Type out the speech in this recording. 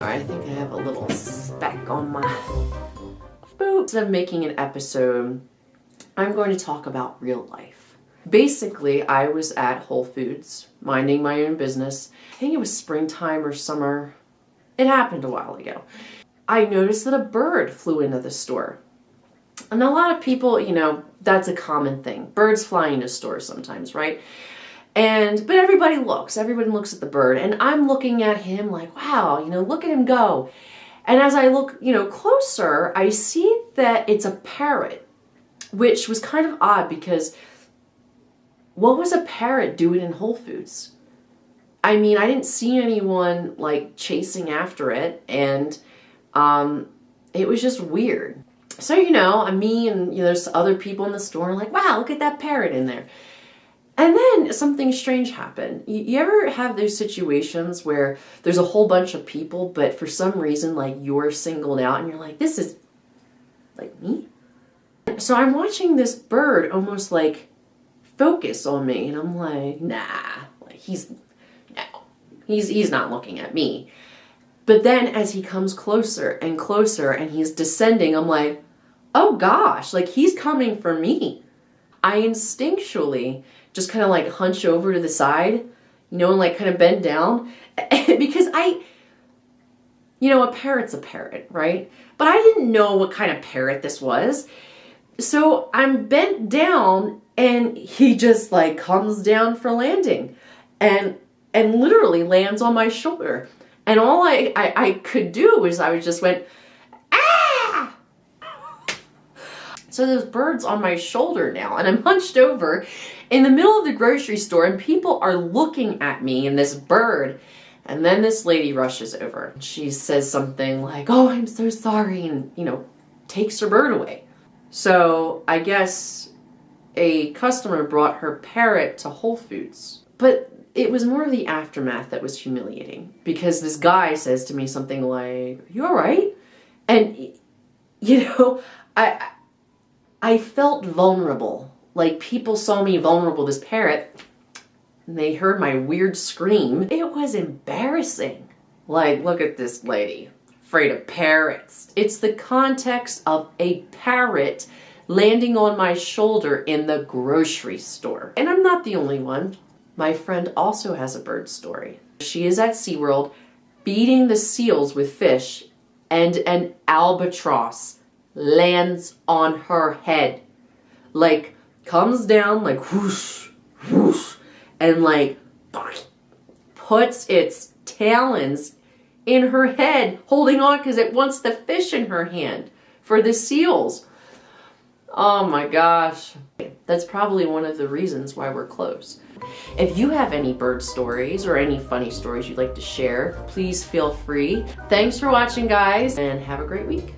I think I have a little speck on my boots. Instead of making an episode, I'm going to talk about real life. Basically, I was at Whole Foods, minding my own business. I think it was springtime or summer. It happened a while ago. I noticed that a bird flew into the store. And a lot of people, you know, that's a common thing. Birds fly into stores sometimes, right? But everybody looks at the bird, and I'm looking at him like, wow, you know, look at him go. And as I look, you know, closer, I see that it's a parrot, which was kind of odd because what was a parrot doing in Whole Foods? I mean, I didn't see anyone like chasing after it, and it was just weird. So, you know, me and, you know, there's other people in the store like, wow, look at that parrot in there. And then something strange happened. You ever have those situations where there's a whole bunch of people, but for some reason, like, you're singled out and you're like, this is like me? So I'm watching this bird almost like focus on me, and I'm like, nah, like he's not looking at me. But then as he comes closer and closer and he's descending, I'm like, oh gosh, like he's coming for me. I instinctually just kind of like hunch over to the side, you know, and like kind of bend down because you know, a parrot's a parrot, right? But I didn't know what kind of parrot this was. So I'm bent down and he just like comes down for landing and literally lands on my shoulder. And all I could do was I just went, ah! So there's birds on my shoulder now, and I'm hunched over in the middle of the grocery store, and people are looking at me and this bird. And then this lady rushes over. She says something like, oh, I'm so sorry, and, you know, takes her bird away. So I guess a customer brought her parrot to Whole Foods. But it was more of the aftermath that was humiliating, because this guy says to me something like, you all right? And, you know, I felt vulnerable. Like, people saw me vulnerable, this parrot, and they heard my weird scream. It was embarrassing. Like, look at this lady, afraid of parrots. It's the context of a parrot landing on my shoulder in the grocery store. And I'm not the only one. My friend also has a bird story. She is at SeaWorld feeding the seals with fish, and an albatross lands on her head. Like, comes down like whoosh, whoosh, and like puts its talons in her head, holding on because it wants the fish in her hand for the seals. Oh my gosh. That's probably one of the reasons why we're close. If you have any bird stories or any funny stories you'd like to share, please feel free. Thanks for watching, guys, and have a great week.